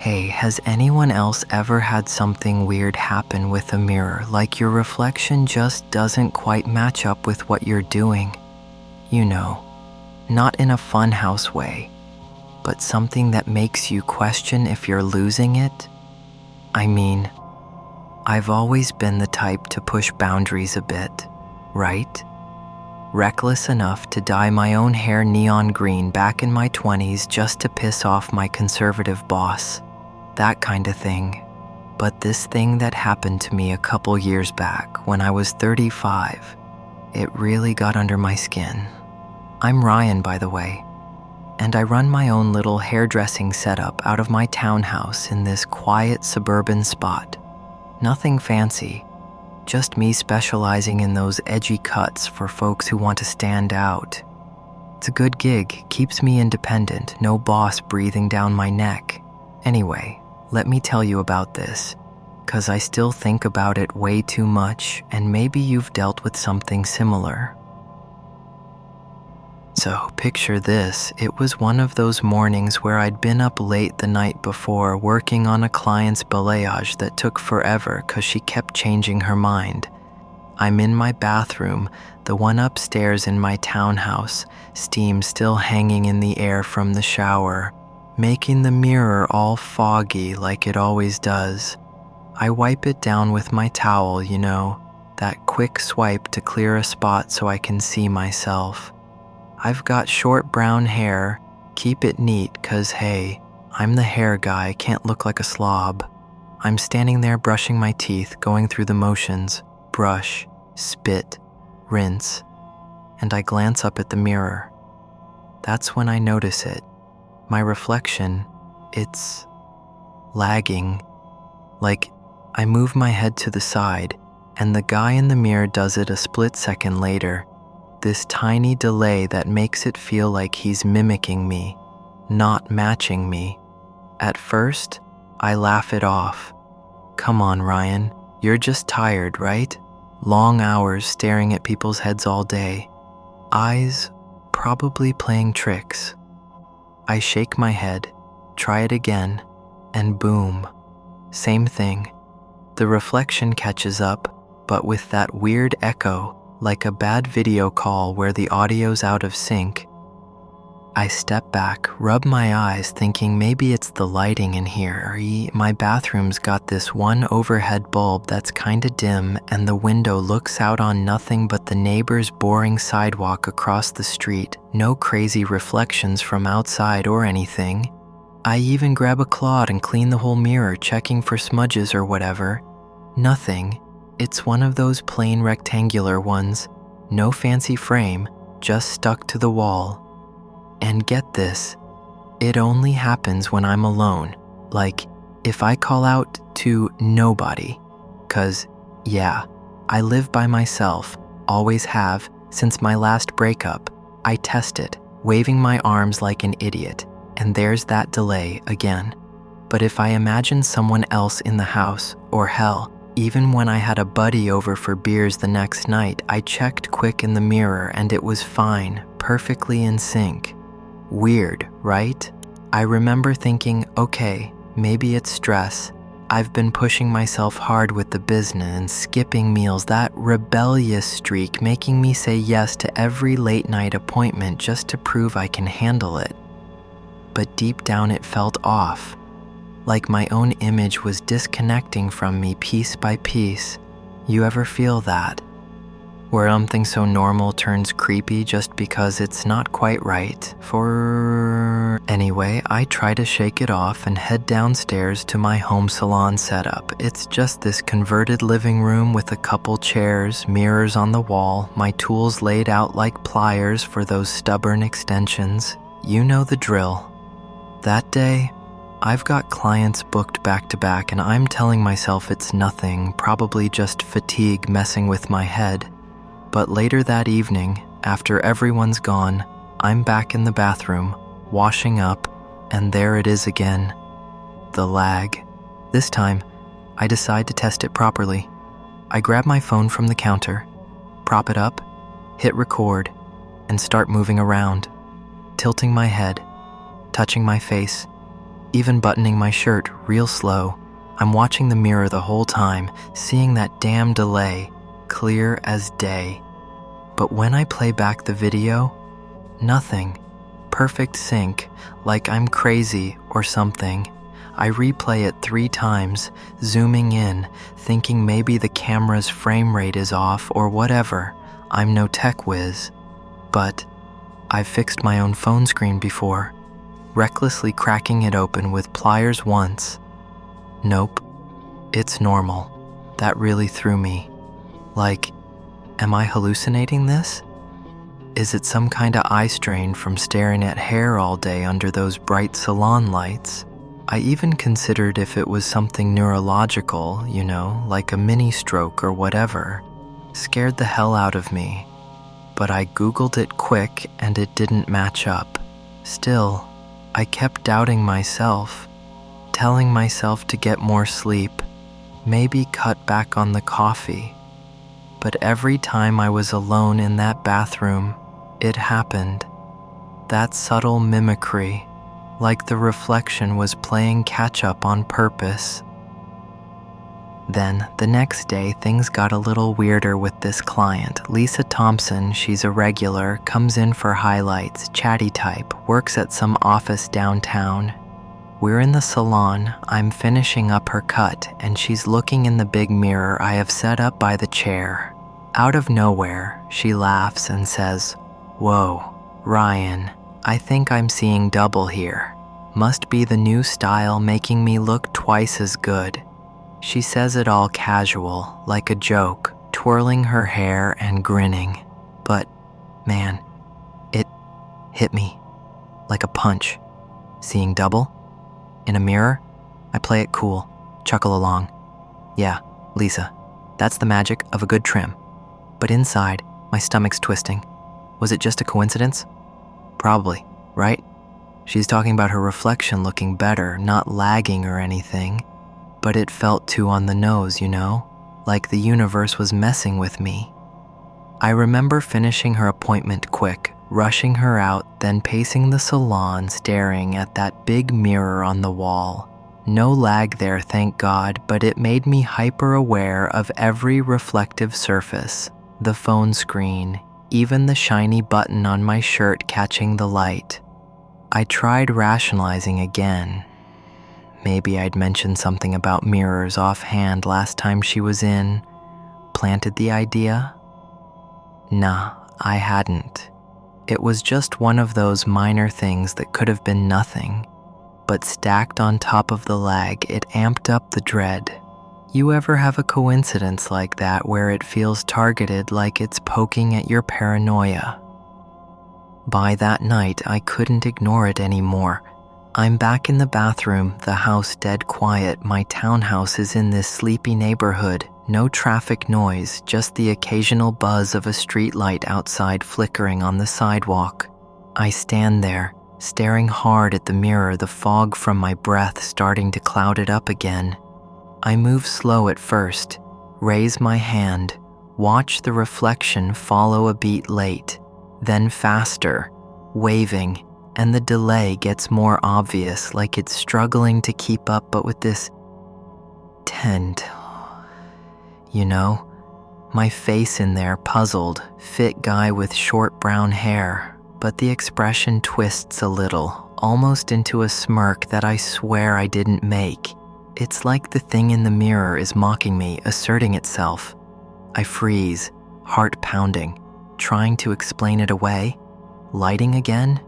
Hey, has anyone else ever had something weird happen with a mirror, like your reflection just doesn't quite match up with what you're doing? You know, not in a funhouse way, but something that makes you question if you're losing it? I mean, I've always been the type to push boundaries a bit, right? Reckless enough to dye my own hair neon green back in my 20s just to piss off my conservative boss. That kind of thing. But this thing that happened to me a couple years back when I was 35, it really got under my skin. I'm Ryan, by the way, and I run my own little hairdressing setup out of my townhouse in this quiet suburban spot. Nothing fancy, just me specializing in those edgy cuts for folks who want to stand out. It's a good gig, keeps me independent, no boss breathing down my neck. Anyway, let me tell you about this, 'cause I still think about it way too much, and maybe you've dealt with something similar. So, picture this. It was one of those mornings where I'd been up late the night before working on a client's balayage that took forever 'cause she kept changing her mind. I'm in my bathroom, the one upstairs in my townhouse, steam still hanging in the air from the shower, making the mirror all foggy like it always does. I wipe it down with my towel, you know, that quick swipe to clear a spot so I can see myself. I've got short brown hair, keep it neat 'cause hey, I'm the hair guy, can't look like a slob. I'm standing there brushing my teeth, going through the motions, brush, spit, rinse, and I glance up at the mirror. That's when I notice it. My reflection, it's lagging. Like, I move my head to the side, and the guy in the mirror does it a split second later. This tiny delay that makes it feel like he's mimicking me, not matching me. At first, I laugh it off. Come on, Ryan, you're just tired, right? Long hours staring at people's heads all day. Eyes probably playing tricks. I shake my head, try it again, and boom. Same thing. The reflection catches up, but with that weird echo, like a bad video call where the audio's out of sync. I step back, rub my eyes, thinking maybe it's the lighting in here. My bathroom's got this one overhead bulb that's kinda dim, and the window looks out on nothing but the neighbor's boring sidewalk across the street. No crazy reflections from outside or anything. I even grab a cloth and clean the whole mirror, checking for smudges or whatever. Nothing. It's one of those plain rectangular ones, no fancy frame, just stuck to the wall. And get this, it only happens when I'm alone, like if I call out to nobody. 'Cause, yeah, I live by myself, always have, since my last breakup. I test it, waving my arms like an idiot, and there's that delay again. But if I imagine someone else in the house, or hell, even when I had a buddy over for beers the next night, I checked quick in the mirror and it was fine, perfectly in sync. Weird, right? I remember thinking, okay, maybe it's stress. I've been pushing myself hard with the business and skipping meals, that rebellious streak making me say yes to every late night appointment just to prove I can handle it. But deep down it felt off. Like my own image was disconnecting from me piece by piece. You ever feel that? Where something so normal turns creepy just because it's not quite right for... Anyway, I try to shake it off and head downstairs to my home salon setup. It's just this converted living room with a couple chairs, mirrors on the wall, my tools laid out like pliers for those stubborn extensions. You know the drill. That day, I've got clients booked back to back and I'm telling myself it's nothing, probably just fatigue messing with my head. But later that evening, after everyone's gone, I'm back in the bathroom, washing up, and there it is again. The lag. This time, I decide to test it properly. I grab my phone from the counter, prop it up, hit record, and start moving around, tilting my head, touching my face, even buttoning my shirt real slow. I'm watching the mirror the whole time, seeing that damn delay, clear as day. But when I play back the video, nothing. Perfect sync, like I'm crazy or something. I replay it 3 times, zooming in, thinking maybe the camera's frame rate is off or whatever. I'm no tech whiz. But I've fixed my own phone screen before, recklessly cracking it open with pliers once. Nope, it's normal. That really threw me. Like, am I hallucinating this? Is it some kind of eye strain from staring at hair all day under those bright salon lights? I even considered if it was something neurological, like a mini stroke or whatever. Scared the hell out of me. But I Googled it quick and it didn't match up. Still, I kept doubting myself, telling myself to get more sleep, maybe cut back on the coffee. But every time I was alone in that bathroom, it happened. That subtle mimicry, like the reflection was playing catch-up on purpose. Then, the next day, things got a little weirder with this client. Lisa Thompson, she's a regular, comes in for highlights, chatty type, works at some office downtown. We're in the salon, I'm finishing up her cut, and she's looking in the big mirror I have set up by the chair. Out of nowhere, she laughs and says, "Whoa, Ryan, I think I'm seeing double here. Must be the new style making me look twice as good." She says it all casual, like a joke, twirling her hair and grinning. But, man, it hit me like a punch. Seeing double? In a mirror? I play it cool, chuckle along. Yeah, Lisa, that's the magic of a good trim. But inside, my stomach's twisting. Was it just a coincidence? Probably, right? She's talking about her reflection looking better, not lagging or anything. But it felt too on the nose, like the universe was messing with me. I remember finishing her appointment quick, rushing her out, then pacing the salon, staring at that big mirror on the wall. No lag there, thank God, but it made me hyper-aware of every reflective surface, the phone screen, even the shiny button on my shirt catching the light. I tried rationalizing again. Maybe I'd mentioned something about mirrors offhand last time she was in. Planted the idea? Nah, I hadn't. It was just one of those minor things that could have been nothing. But stacked on top of the lag, it amped up the dread. You ever have a coincidence like that where it feels targeted, like it's poking at your paranoia? By that night, I couldn't ignore it anymore. I'm back in the bathroom, the house dead quiet. My townhouse is in this sleepy neighborhood. No traffic noise, just the occasional buzz of a streetlight outside flickering on the sidewalk. I stand there, staring hard at the mirror, the fog from my breath starting to cloud it up again. I move slow at first, raise my hand, watch the reflection follow a beat late, then faster, waving, and the delay gets more obvious, like it's struggling to keep up, but with this tend. My face in there, puzzled, fit guy with short brown hair, but the expression twists a little, almost into a smirk that I swear I didn't make. It's like the thing in the mirror is mocking me, asserting itself. I freeze, heart pounding, trying to explain it away. Lighting again?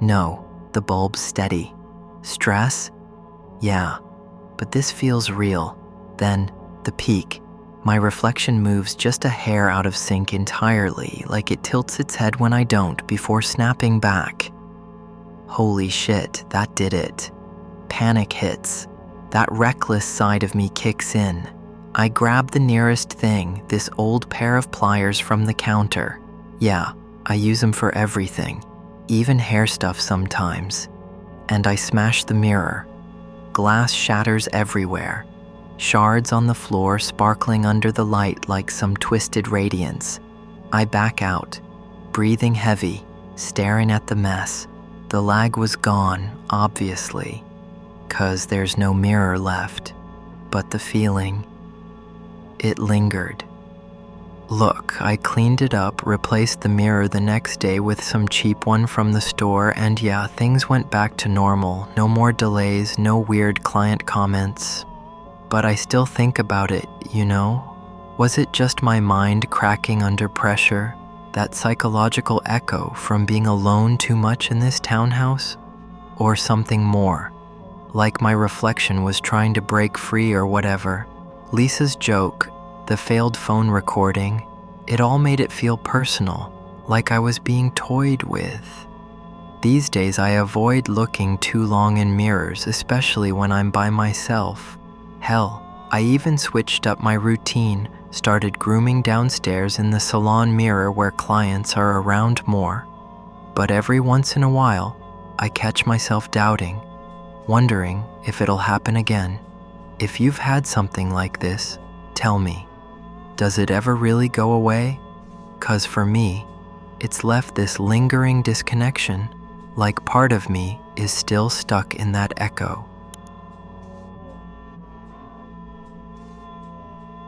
No, the bulb's steady. Stress? Yeah, but this feels real. Then, the peak. My reflection moves just a hair out of sync entirely, like it tilts its head when I don't, before snapping back. Holy shit, that did it. Panic hits. That reckless side of me kicks in. I grab the nearest thing, this old pair of pliers from the counter. Yeah, I use them for everything. Even hair stuff sometimes. And I smash the mirror. Glass shatters everywhere. Shards on the floor sparkling under the light like some twisted radiance. I back out, breathing heavy, staring at the mess. The lag was gone, obviously. 'cause there's no mirror left. But the feeling, it lingered. Look, I cleaned it up, replaced the mirror the next day with some cheap one from the store, and yeah, things went back to normal. No more delays, no weird client comments. But I still think about it, you know? Was it just my mind cracking under pressure? That psychological echo from being alone too much in this townhouse? Or something more? Like my reflection was trying to break free or whatever. Lisa's joke, the failed phone recording, it all made it feel personal, like I was being toyed with. These days I avoid looking too long in mirrors, especially when I'm by myself. Hell, I even switched up my routine, started grooming downstairs in the salon mirror where clients are around more. But every once in a while, I catch myself doubting, wondering if it'll happen again. If you've had something like this, tell me. Does it ever really go away? 'Cause for me, it's left this lingering disconnection, like part of me is still stuck in that echo.